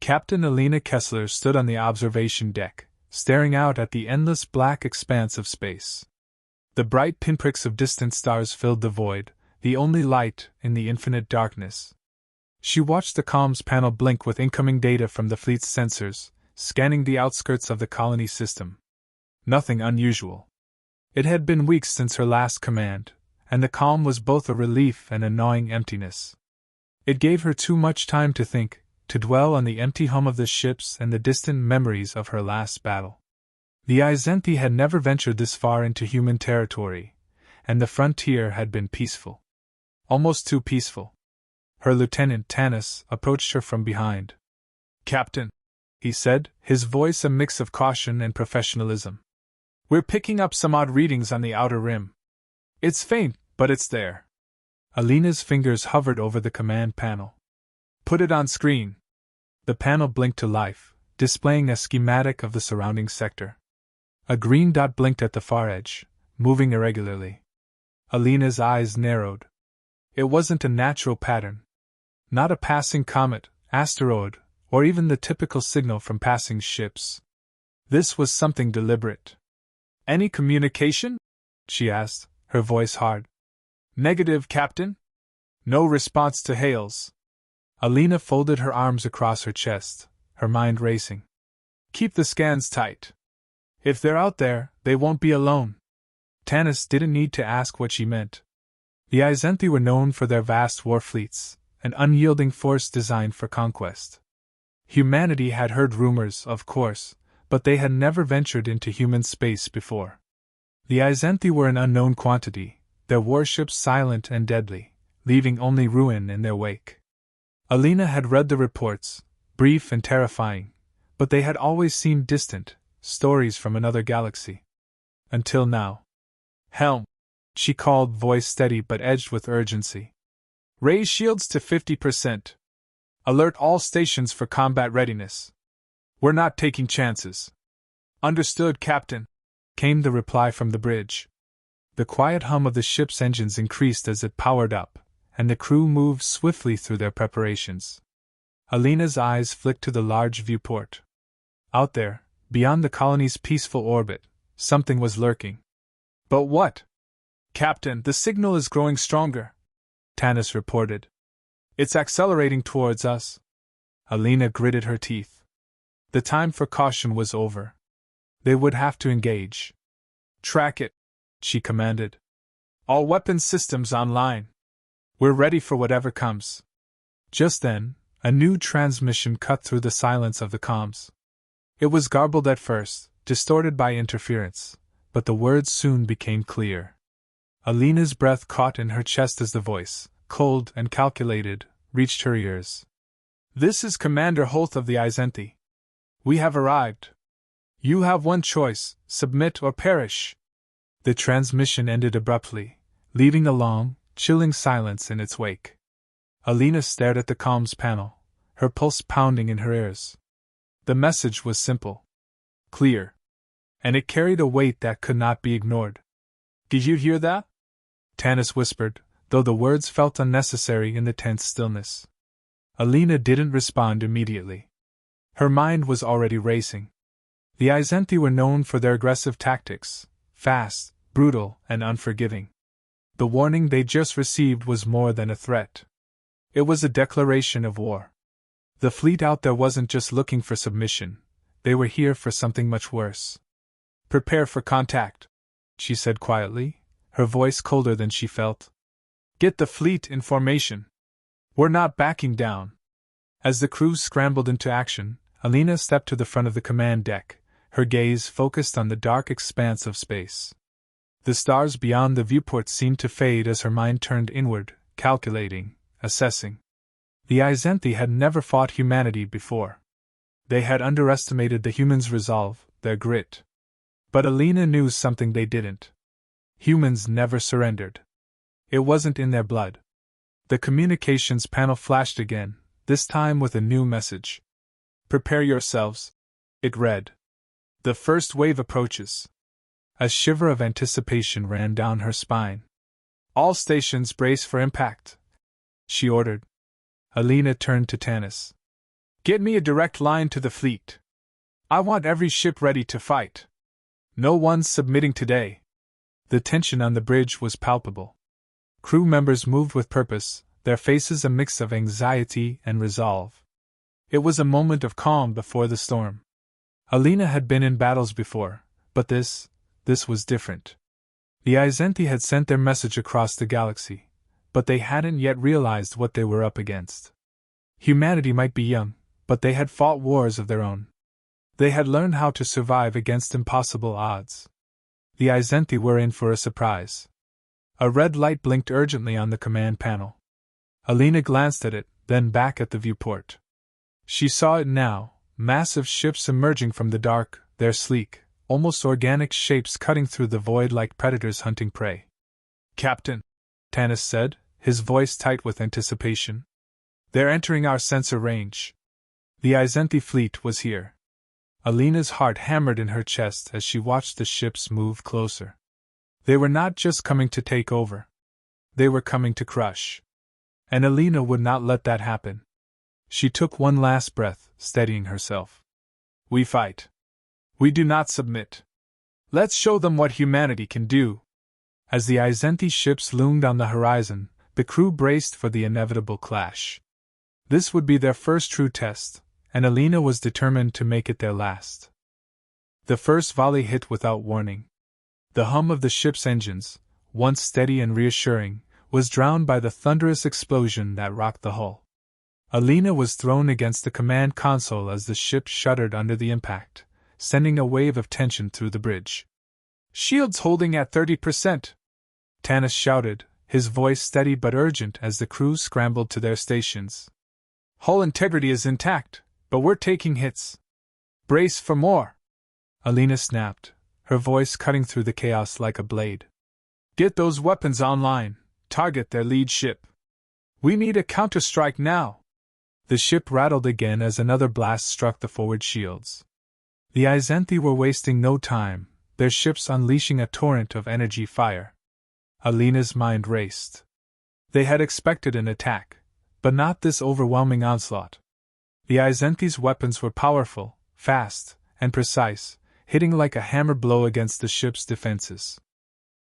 Captain Alina Kessler stood on the observation deck, staring out at the endless black expanse of space. The bright pinpricks of distant stars filled the void, the only light in the infinite darkness. She watched the comms panel blink with incoming data from the fleet's sensors, scanning the outskirts of the colony system. Nothing unusual. It had been weeks since her last command, and the calm was both a relief and a gnawing emptiness. It gave her too much time to think, to dwell on the empty hum of the ships and the distant memories of her last battle. The Izenthi had never ventured this far into human territory, and the frontier had been peaceful. Almost too peaceful. Her lieutenant, Tanis, approached her from behind. "Captain," he said, his voice a mix of caution and professionalism. "We're picking up some odd readings on the outer rim. It's faint, but it's there." Alina's fingers hovered over the command panel. "Put it on screen." The panel blinked to life, displaying a schematic of the surrounding sector. A green dot blinked at the far edge, moving irregularly. Alina's eyes narrowed. It wasn't a natural pattern. Not a passing comet, asteroid, or even the typical signal from passing ships. This was something deliberate. "Any communication?" she asked, her voice hard. "Negative, Captain." No response to hails. Alina folded her arms across her chest, her mind racing. "Keep the scans tight. If they're out there, they won't be alone." Tanis didn't need to ask what she meant. The Izenthi were known for their vast war fleets, an unyielding force designed for conquest. Humanity had heard rumors, of course, but they had never ventured into human space before. The Izenthi were an unknown quantity, their warships silent and deadly, leaving only ruin in their wake. Alina had read the reports, brief and terrifying, but they had always seemed distant, stories from another galaxy. Until now. "Helm," she called, voice steady but edged with urgency. "Raise shields to 50%. Alert all stations for combat readiness. We're not taking chances." "Understood, Captain," came the reply from the bridge. The quiet hum of the ship's engines increased as it powered up, and the crew moved swiftly through their preparations. Alina's eyes flicked to the large viewport. Out there, beyond the colony's peaceful orbit, something was lurking. "But what?" "Captain, the signal is growing stronger," Tanis reported. "It's accelerating towards us." Alina gritted her teeth. The time for caution was over. They would have to engage. "Track it," she commanded. "All weapons systems online. We're ready for whatever comes." Just then, a new transmission cut through the silence of the comms. It was garbled at first, distorted by interference, but the words soon became clear. Alina's breath caught in her chest as the voice, cold and calculated, reached her ears. "This is Commander Holt of the Izenthi. We have arrived. You have one choice, submit or perish." The transmission ended abruptly, leaving a long, chilling silence in its wake. Alina stared at the comms panel, her pulse pounding in her ears. The message was simple. Clear. And it carried a weight that could not be ignored. "Did you hear that?" Tanis whispered, though the words felt unnecessary in the tense stillness. Alina didn't respond immediately. Her mind was already racing. The Izenthi were known for their aggressive tactics, fast, brutal, and unforgiving. The warning they just received was more than a threat. It was a declaration of war. The fleet out there wasn't just looking for submission, they were here for something much worse. "Prepare for contact," she said quietly, her voice colder than she felt. "Get the fleet in formation. We're not backing down." As the crew scrambled into action, Alina stepped to the front of the command deck, her gaze focused on the dark expanse of space. The stars beyond the viewport seemed to fade as her mind turned inward, calculating, assessing. The Izenthi had never fought humanity before. They had underestimated the humans' resolve, their grit. But Alina knew something they didn't. Humans never surrendered. It wasn't in their blood. The communications panel flashed again, this time with a new message. "Prepare yourselves," it read. "The first wave approaches." A shiver of anticipation ran down her spine. "All stations brace for impact," she ordered. Alina turned to Tanis. Get me a direct line to the fleet. I want every ship ready to fight. No one's submitting today. The tension on the bridge was palpable. Crew members moved with purpose, their faces a mix of anxiety and resolve. It was a moment of calm before the storm. Alina had been in battles before, but this was different. The Izenthi had sent their message across the galaxy, but they hadn't yet realized what they were up against. Humanity might be young, but they had fought wars of their own. They had learned how to survive against impossible odds. The Izenthi were in for a surprise. A red light blinked urgently on the command panel. Alina glanced at it, then back at the viewport. She saw it now, massive ships emerging from the dark, their sleek, almost organic shapes cutting through the void like predators hunting prey. "Captain," Tanis said, his voice tight with anticipation. "They're entering our sensor range." The Izenthi fleet was here. Alina's heart hammered in her chest as she watched the ships move closer. They were not just coming to take over. They were coming to crush. And Alina would not let that happen. She took one last breath, steadying herself. "We fight. We do not submit. Let's show them what humanity can do." As the Izenthi ships loomed on the horizon, the crew braced for the inevitable clash. This would be their first true test, and Alina was determined to make it their last. The first volley hit without warning. The hum of the ship's engines, once steady and reassuring, was drowned by the thunderous explosion that rocked the hull. Alina was thrown against the command console as the ship shuddered under the impact, sending a wave of tension through the bridge. "Shields holding at 30%! Tanis shouted, his voice steady but urgent as the crew scrambled to their stations. "Hull integrity is intact, but we're taking hits. Brace for more!" Alina snapped, her voice cutting through the chaos like a blade. "Get those weapons online, target their lead ship. We need a counterstrike now!" The ship rattled again as another blast struck the forward shields. The Izenthi were wasting no time, their ships unleashing a torrent of energy fire. Alina's mind raced. They had expected an attack, but not this overwhelming onslaught. The Izenthi's weapons were powerful, fast, and precise, hitting like a hammer blow against the ship's defenses.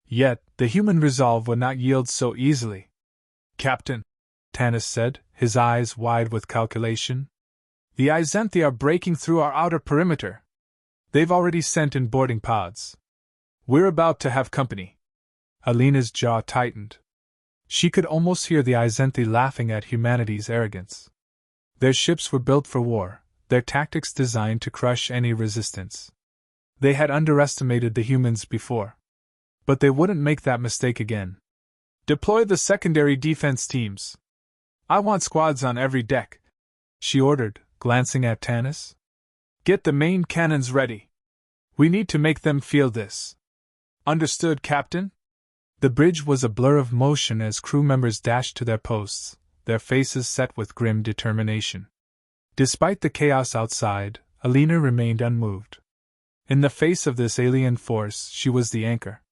Yet, the human resolve would not yield so easily. "Captain," Tanis said, his eyes wide with calculation, "the Izenthi are breaking through our outer perimeter. They've already sent in boarding pods. We're about to have company." Alina's jaw tightened. She could almost hear the Izenthi laughing at humanity's arrogance. Their ships were built for war, their tactics designed to crush any resistance. They had underestimated the humans before. But they wouldn't make that mistake again. "Deploy the secondary defense teams. I want squads on every deck," she ordered, glancing at Tanis. "Get the main cannons ready. We need to make them feel this." "Understood, Captain." The bridge was a blur of motion as crew members dashed to their posts, their faces set with grim determination. Despite the chaos outside, Alina remained unmoved. In the face of this alien force, she was the anchor.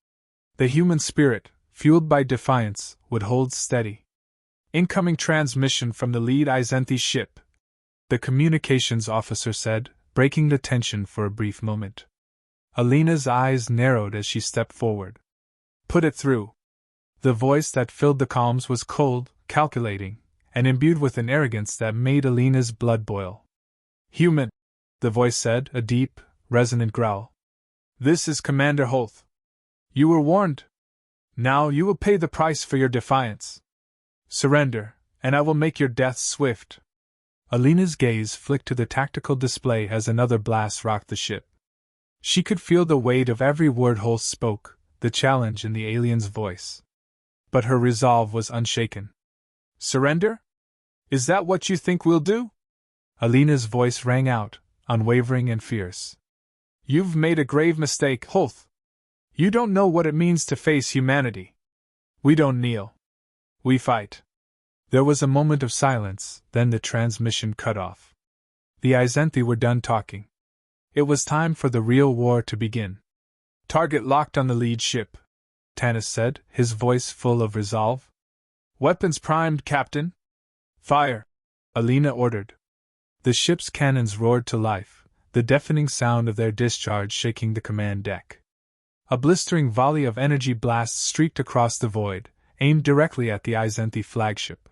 The human spirit, fueled by defiance, would hold steady. "Incoming transmission from the lead Izenthi ship," the communications officer said, breaking the tension for a brief moment. Alina's eyes narrowed as she stepped forward. "Put it through." The voice that filled the comms was cold, calculating, and imbued with an arrogance that made Alina's blood boil. "Human," the voice said, a deep, resonant growl. "This is Commander Holth. You were warned. Now you will pay the price for your defiance. Surrender, and I will make your death swift." Alina's gaze flicked to the tactical display as another blast rocked the ship. She could feel the weight of every word Holth spoke, the challenge in the alien's voice. But her resolve was unshaken. "Surrender? Is that what you think we'll do?" Alina's voice rang out, unwavering and fierce. "You've made a grave mistake, Holth. You don't know what it means to face humanity. We don't kneel. We fight." There was a moment of silence, then the transmission cut off. The Izenthi were done talking. It was time for the real war to begin. "Target locked on the lead ship," Tanis said, his voice full of resolve. "Weapons primed, Captain." "Fire," Alina ordered. The ship's cannons roared to life, the deafening sound of their discharge shaking the command deck. A blistering volley of energy blasts streaked across the void, aimed directly at the Izenthi flagship.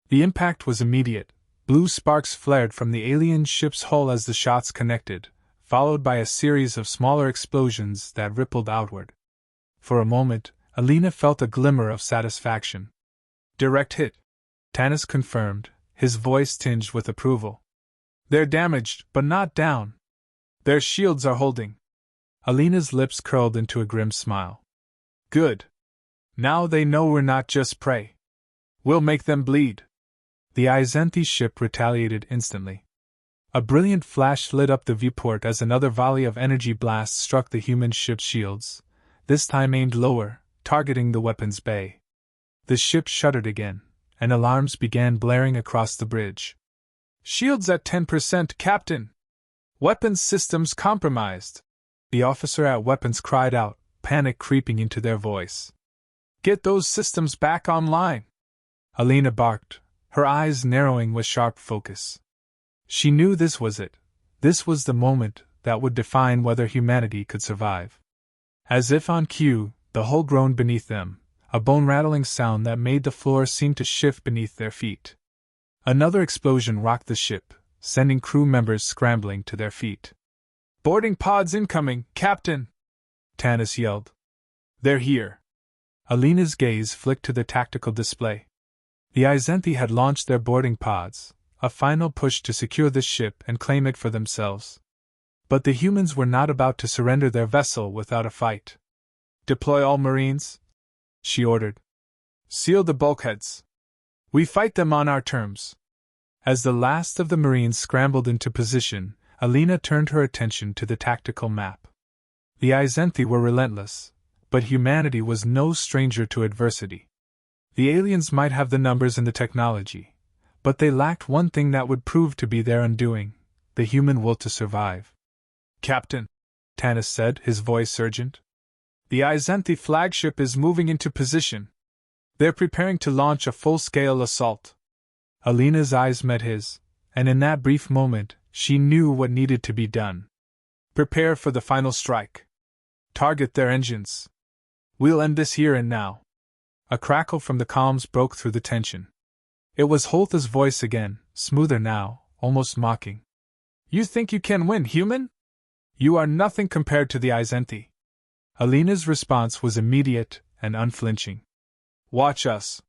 The impact was immediate. Blue sparks flared from the alien ship's hull as the shots connected, followed by a series of smaller explosions that rippled outward. For a moment, Alina felt a glimmer of satisfaction. Direct hit, Tanis confirmed, his voice tinged with approval. They're damaged, but not down. Their shields are holding. Alina's lips curled into a grim smile. Good. Now they know we're not just prey. We'll make them bleed. The Izenthi ship retaliated instantly. A brilliant flash lit up the viewport as another volley of energy blasts struck the human ship's shields, this time aimed lower, targeting the weapon's bay. The ship shuddered again, and alarms began blaring across the bridge. Shields at 10%, Captain! Weapons systems compromised! The officer at weapons cried out, panic creeping into their voice. Get those systems back online! Alina barked, her eyes narrowing with sharp focus. She knew this was it. This was the moment that would define whether humanity could survive. As if on cue, the hull groaned beneath them, a bone-rattling sound that made the floor seem to shift beneath their feet. Another explosion rocked the ship, sending crew members scrambling to their feet. Boarding pods incoming, Captain! Tanis yelled. They're here. Alina's gaze flicked to the tactical display. The Izenthi had launched their boarding pods, a final push to secure the ship and claim it for themselves. But the humans were not about to surrender their vessel without a fight. Deploy all Marines, she ordered. Seal the bulkheads. We fight them on our terms. As the last of the Marines scrambled into position, Alina turned her attention to the tactical map. The Izenthi were relentless, but humanity was no stranger to adversity. The aliens might have the numbers and the technology, but they lacked one thing that would prove to be their undoing: the human will to survive. Captain, Tanis said, his voice urgent. The Izenthi flagship is moving into position. They're preparing to launch a full-scale assault. Alina's eyes met his, and in that brief moment, she knew what needed to be done. Prepare for the final strike. Target their engines. We'll end this here and now. A crackle from the comms broke through the tension. It was Holtha's voice again, smoother now, almost mocking. You think you can win, human? You are nothing compared to the Izenthi. Alina's response was immediate and unflinching. Watch us.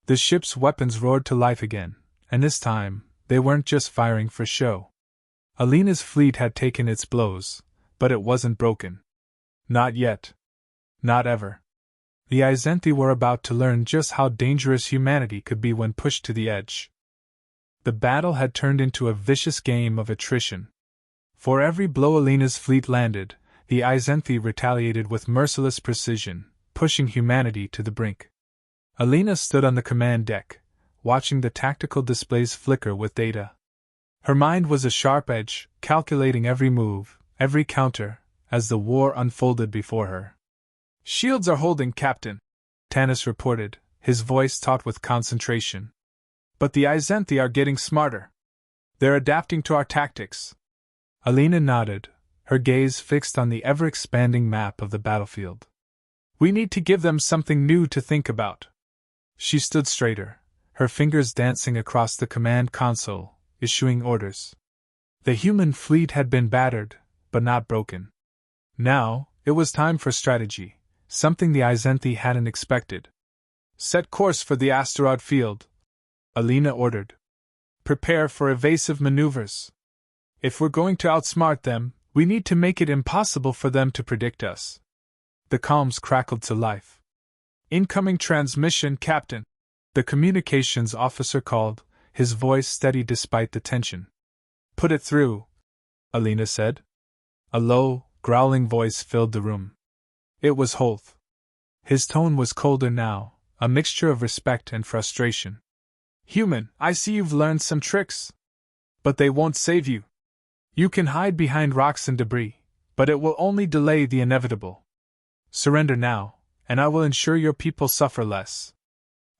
The ship's weapons roared to life again, and this time, they weren't just firing for show. Alina's fleet had taken its blows, but it wasn't broken. Not yet. Not ever. The Izenthi were about to learn just how dangerous humanity could be when pushed to the edge. The battle had turned into a vicious game of attrition. For every blow Alina's fleet landed, the Izenthi retaliated with merciless precision, pushing humanity to the brink. Alina stood on the command deck, watching the tactical displays flicker with data. Her mind was a sharp edge, calculating every move, every counter, as the war unfolded before her. Shields are holding, Captain, Tanis reported, his voice taut with concentration. But the Izenthi are getting smarter. They're adapting to our tactics. Alina nodded, her gaze fixed on the ever-expanding map of the battlefield. We need to give them something new to think about. She stood straighter, her fingers dancing across the command console, issuing orders. The human fleet had been battered, but not broken. Now, it was time for strategy, something the Izenthi hadn't expected. Set course for the asteroid field, Alina ordered. Prepare for evasive maneuvers. If we're going to outsmart them, we need to make it impossible for them to predict us. The comms crackled to life. Incoming transmission, Captain, the communications officer called, his voice steady despite the tension. Put it through, Alina said. A low, growling voice filled the room. It was Holt. His tone was colder now, a mixture of respect and frustration. Human, I see you've learned some tricks. But they won't save you. You can hide behind rocks and debris, but it will only delay the inevitable. Surrender now, and I will ensure your people suffer less.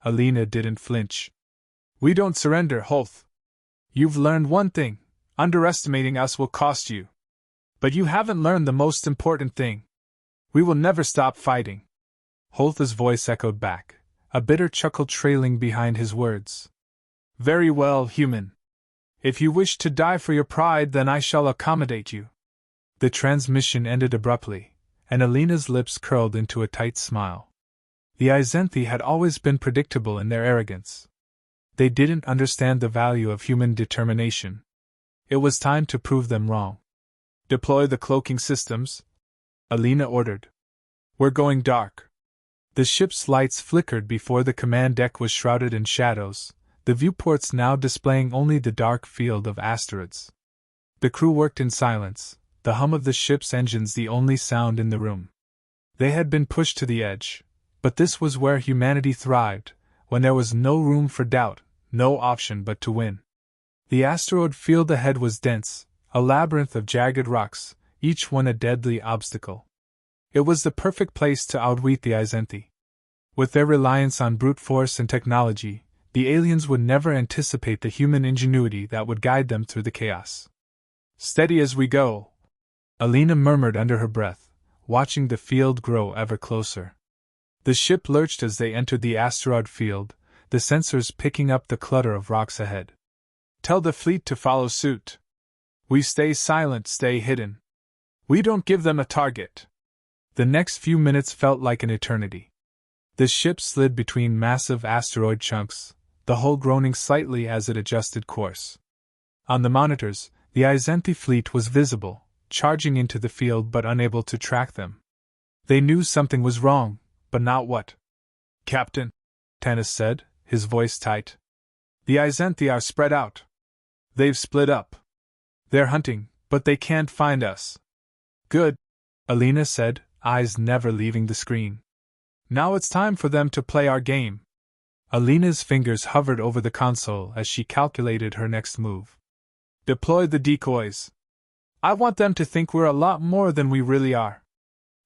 Alina didn't flinch. We don't surrender, Holt. You've learned one thing, Underestimating us will cost you. But you haven't learned the most important thing. We will never stop fighting. Holtha's voice echoed back, a bitter chuckle trailing behind his words. Very well, human. If you wish to die for your pride, then I shall accommodate you. The transmission ended abruptly, and Alina's lips curled into a tight smile. The Izenthi had always been predictable in their arrogance. They didn't understand the value of human determination. It was time to prove them wrong. Deploy the cloaking systems, Alina ordered. We're going dark. The ship's lights flickered before the command deck was shrouded in shadows, the viewports now displaying only the dark field of asteroids. The crew worked in silence, the hum of the ship's engines the only sound in the room. They had been pushed to the edge, but this was where humanity thrived, when there was no room for doubt, no option but to win. The asteroid field ahead was dense, a labyrinth of jagged rocks, each one a deadly obstacle. It was the perfect place to outwit the Izenthi. With their reliance on brute force and technology, the aliens would never anticipate the human ingenuity that would guide them through the chaos. Steady as we go, Alina murmured under her breath, watching the field grow ever closer. The ship lurched as they entered the asteroid field, the sensors picking up the clutter of rocks ahead. Tell the fleet to follow suit. We stay silent, stay hidden. We don't give them a target. The next few minutes felt like an eternity. The ship slid between massive asteroid chunks, the hull groaning slightly as it adjusted course. On the monitors, the Izenthi fleet was visible, charging into the field but unable to track them. They knew something was wrong, but not what. Captain, Tanis said, his voice tight. The Izenthi are spread out. They've split up. They're hunting, but they can't find us. Good, Alina said, eyes never leaving the screen. Now it's time for them to play our game. Alina's fingers hovered over the console as she calculated her next move. Deploy the decoys. I want them to think we're a lot more than we really are.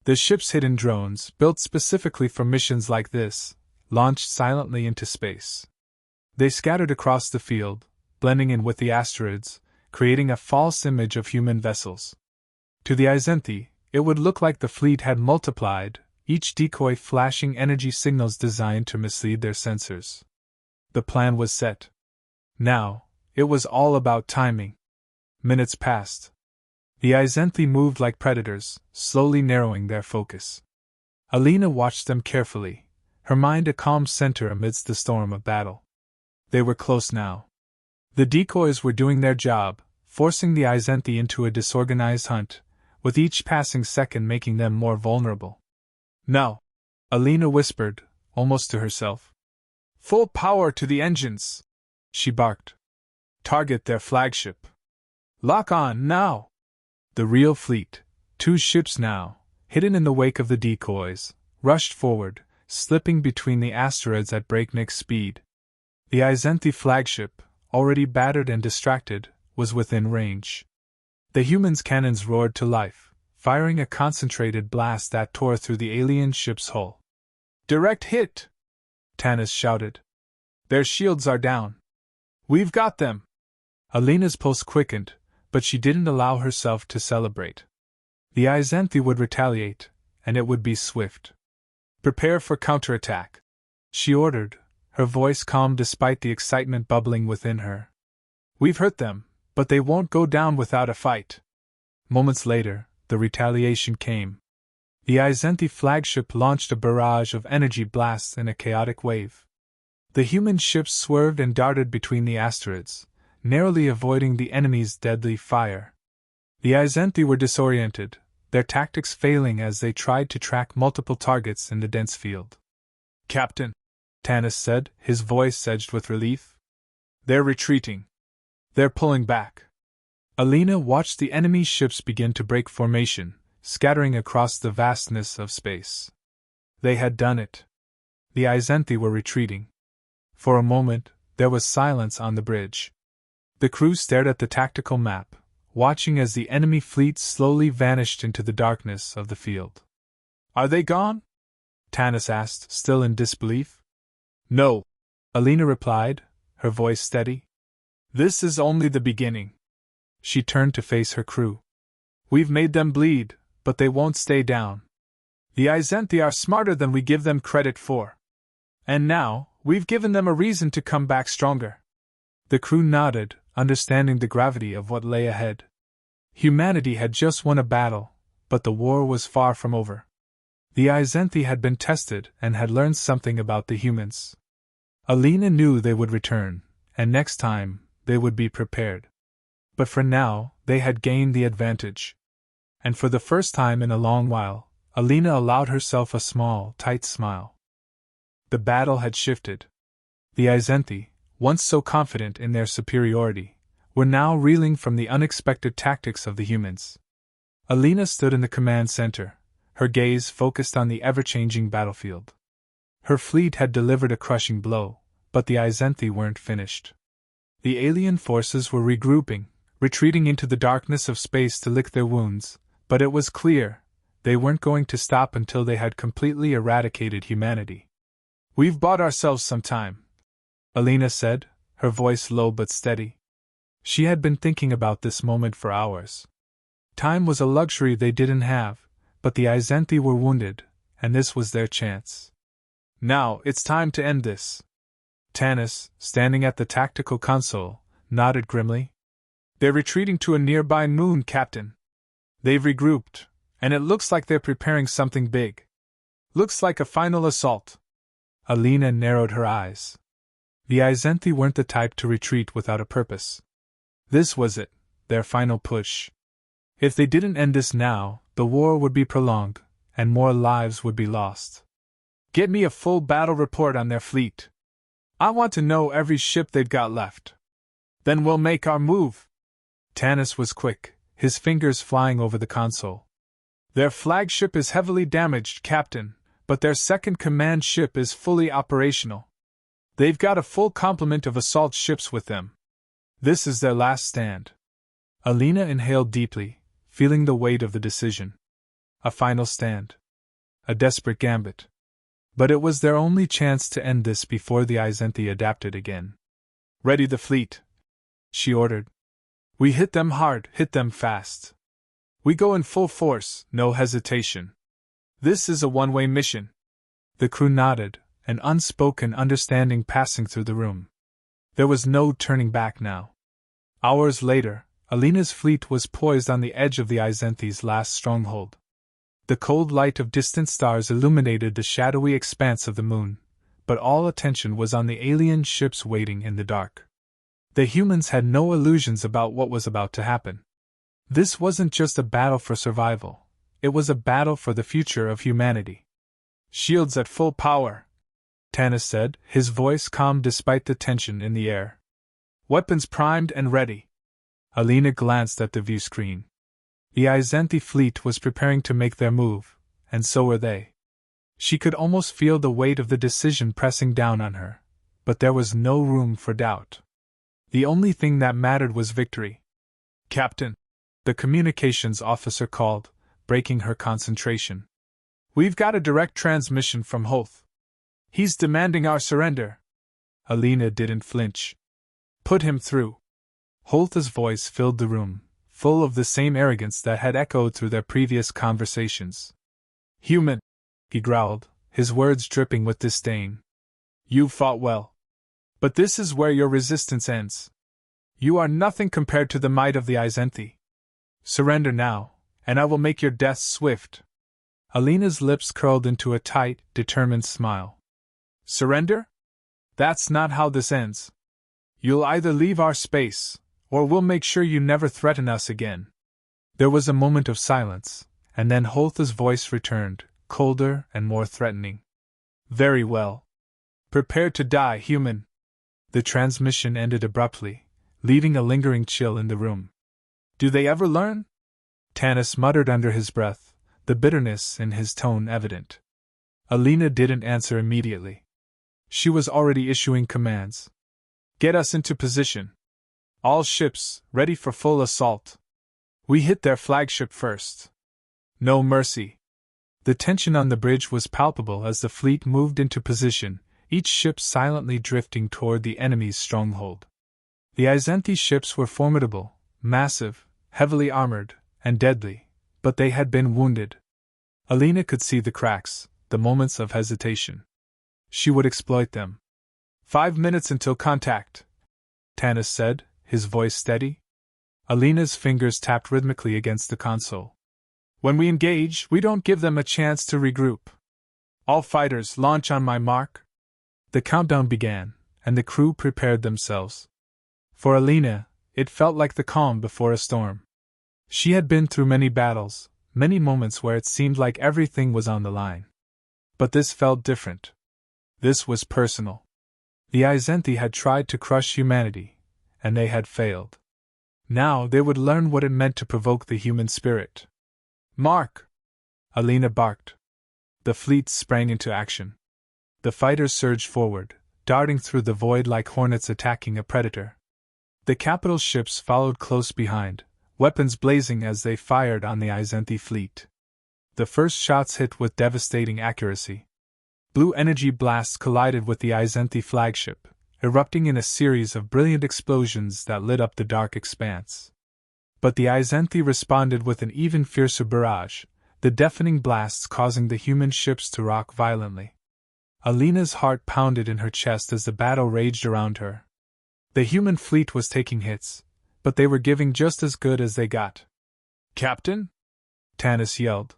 The ship's hidden drones, built specifically for missions like this, launched silently into space. They scattered across the field, blending in with the asteroids, creating a false image of human vessels. To the Izenthi, it would look like the fleet had multiplied, each decoy flashing energy signals designed to mislead their sensors. The plan was set. Now, it was all about timing. Minutes passed. The Izenthi moved like predators, slowly narrowing their focus. Alina watched them carefully, her mind a calm center amidst the storm of battle. They were close now. The decoys were doing their job, forcing the Izenthi into a disorganized hunt, with each passing second making them more vulnerable. Now, Alina whispered, almost to herself. Full power to the engines, she barked. Target their flagship. Lock on, now! The real fleet, 2 ships now, hidden in the wake of the decoys, rushed forward, slipping between the asteroids at breakneck speed. The Izenthi flagship, already battered and distracted, was within range. The humans' cannons roared to life, firing a concentrated blast that tore through the alien ship's hull. Direct hit! Tanis shouted. Their shields are down. We've got them! Alina's pulse quickened, but she didn't allow herself to celebrate. The Izenthi would retaliate, and it would be swift. Prepare for counterattack, she ordered, her voice calm despite the excitement bubbling within her. We've hurt them, but they won't go down without a fight. Moments later, the retaliation came. The Izenthi flagship launched a barrage of energy blasts in a chaotic wave. The human ships swerved and darted between the asteroids, narrowly avoiding the enemy's deadly fire. The Izenthi were disoriented, their tactics failing as they tried to track multiple targets in the dense field. Captain, Tanis said, his voice edged with relief. They're retreating. They're pulling back. Alina watched the enemy ships begin to break formation, scattering across the vastness of space. They had done it. The Izenthi were retreating. For a moment, there was silence on the bridge. The crew stared at the tactical map, watching as the enemy fleet slowly vanished into the darkness of the field. Are they gone? Tanis asked, still in disbelief. No, Alina replied, her voice steady. This is only the beginning. She turned to face her crew. We've made them bleed, but they won't stay down. The Izenthi are smarter than we give them credit for. And now, we've given them a reason to come back stronger. The crew nodded, understanding the gravity of what lay ahead. Humanity had just won a battle, but the war was far from over. The Izenthi had been tested and had learned something about the humans. Alina knew they would return, and next time, they would be prepared. But for now, they had gained the advantage. And for the first time in a long while, Alina allowed herself a small, tight smile. The battle had shifted. The Izenthi, once so confident in their superiority, were now reeling from the unexpected tactics of the humans. Alina stood in the command center, her gaze focused on the ever-changing battlefield. Her fleet had delivered a crushing blow, but the Izenthi weren't finished. The alien forces were regrouping, retreating into the darkness of space to lick their wounds, but it was clear, they weren't going to stop until they had completely eradicated humanity. We've bought ourselves some time, Alina said, her voice low but steady. She had been thinking about this moment for hours. Time was a luxury they didn't have, but the Izenthi were wounded, and this was their chance. Now, it's time to end this. Tanis, standing at the tactical console, nodded grimly. They're retreating to a nearby moon, Captain. They've regrouped, and it looks like they're preparing something big. Looks like a final assault. Alina narrowed her eyes. The Izenthi weren't the type to retreat without a purpose. This was it, their final push. If they didn't end this now, the war would be prolonged, and more lives would be lost. Get me a full battle report on their fleet. I want to know every ship they've got left. Then we'll make our move. Tanis was quick, his fingers flying over the console. Their flagship is heavily damaged, Captain, but their second command ship is fully operational. They've got a full complement of assault ships with them. This is their last stand. Alina inhaled deeply, feeling the weight of the decision. A final stand. A desperate gambit. But it was their only chance to end this before the Izenthi adapted again. Ready the fleet, she ordered. We hit them hard, hit them fast. We go in full force, no hesitation. This is a one-way mission. The crew nodded, an unspoken understanding passing through the room. There was no turning back now. Hours later, Alina's fleet was poised on the edge of the Izenthi's last stronghold. The cold light of distant stars illuminated the shadowy expanse of the moon, but all attention was on the alien ships waiting in the dark. The humans had no illusions about what was about to happen. This wasn't just a battle for survival, it was a battle for the future of humanity. Shields at full power, Tanis said, his voice calm despite the tension in the air. Weapons primed and ready. Alina glanced at the view screen. The Izenthi fleet was preparing to make their move, and so were they. She could almost feel the weight of the decision pressing down on her, but there was no room for doubt. The only thing that mattered was victory. Captain, the communications officer called, breaking her concentration. We've got a direct transmission from Hoth. He's demanding our surrender. Alina didn't flinch. Put him through. Hoth's voice filled the room, full of the same arrogance that had echoed through their previous conversations. Human, he growled, his words dripping with disdain. You fought well. But this is where your resistance ends. You are nothing compared to the might of the Izenthi. Surrender now, and I will make your death swift. Alina's lips curled into a tight, determined smile. Surrender? That's not how this ends. You'll either leave our space, or we'll make sure you never threaten us again. There was a moment of silence, and then Hoth's voice returned, colder and more threatening. Very well. Prepare to die, human. The transmission ended abruptly, leaving a lingering chill in the room. Do they ever learn? Tanis muttered under his breath, the bitterness in his tone evident. Alina didn't answer immediately. She was already issuing commands. Get us into position. All ships, ready for full assault. We hit their flagship first. No mercy. The tension on the bridge was palpable as the fleet moved into position, each ship silently drifting toward the enemy's stronghold. The Izenthi ships were formidable, massive, heavily armored, and deadly, but they had been wounded. Alina could see the cracks, the moments of hesitation. She would exploit them. 5 minutes until contact, Tanis said, his voice steady. Alina's fingers tapped rhythmically against the console. When we engage, we don't give them a chance to regroup. All fighters, launch on my mark. The countdown began, and the crew prepared themselves. For Alina, it felt like the calm before a storm. She had been through many battles, many moments where it seemed like everything was on the line. But this felt different. This was personal. The Izenthi had tried to crush humanity, and they had failed. Now they would learn what it meant to provoke the human spirit. Mark! Alina barked. The fleet sprang into action. The fighters surged forward, darting through the void like hornets attacking a predator. The capital ships followed close behind, weapons blazing as they fired on the Izenthi fleet. The first shots hit with devastating accuracy. Blue energy blasts collided with the Izenthi flagship, erupting in a series of brilliant explosions that lit up the dark expanse. But the Izenthi responded with an even fiercer barrage, the deafening blasts causing the human ships to rock violently. Alina's heart pounded in her chest as the battle raged around her. The human fleet was taking hits, but they were giving just as good as they got. Captain? Tanis yelled.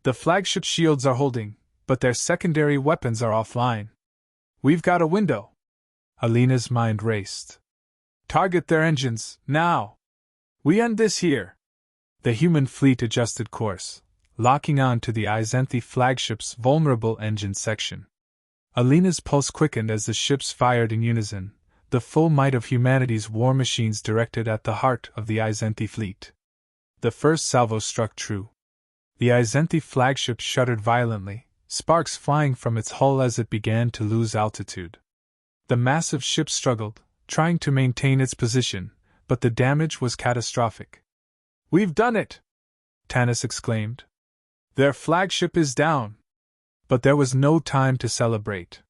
The flagship shields are holding, but their secondary weapons are offline. We've got a window. Alina's mind raced. Target their engines, now! We end this here! The human fleet adjusted course, locking on to the Izenthi flagship's vulnerable engine section. Alina's pulse quickened as the ships fired in unison, the full might of humanity's war machines directed at the heart of the Izenthi fleet. The first salvo struck true. The Izenthi flagship shuddered violently, sparks flying from its hull as it began to lose altitude. The massive ship struggled, trying to maintain its position, but the damage was catastrophic. We've done it! Tanis exclaimed. Their flagship is down! But there was no time to celebrate.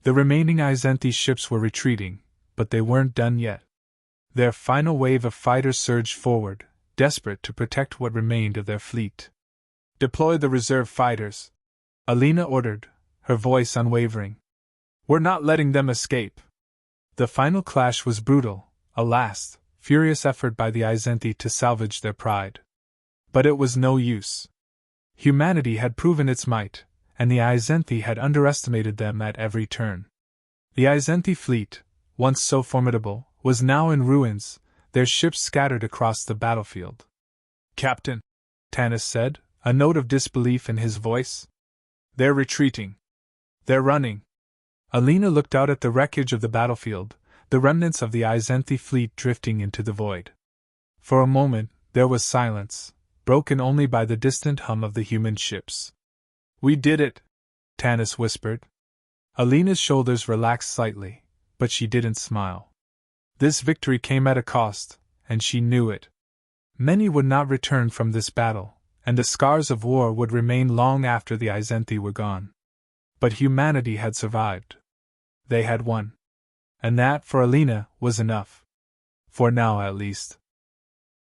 The remaining Izenthi ships were retreating, but they weren't done yet. Their final wave of fighters surged forward, desperate to protect what remained of their fleet. Deploy the reserve fighters, Alina ordered, her voice unwavering. We're not letting them escape. The final clash was brutal, a last, furious effort by the Izenthi to salvage their pride. But it was no use. Humanity had proven its might, and the Izenthi had underestimated them at every turn. The Izenthi fleet, once so formidable, was now in ruins, their ships scattered across the battlefield. Captain, Tanis said, a note of disbelief in his voice. They're retreating. They're running. Alina looked out at the wreckage of the battlefield, the remnants of the Izenthi fleet drifting into the void. For a moment, there was silence, broken only by the distant hum of the human ships. We did it, Tanis whispered. Alina's shoulders relaxed slightly, but she didn't smile. This victory came at a cost, and she knew it. Many would not return from this battle, and the scars of war would remain long after the Izenthi were gone. But humanity had survived. They had won. And that, for Alina, was enough. For now, at least.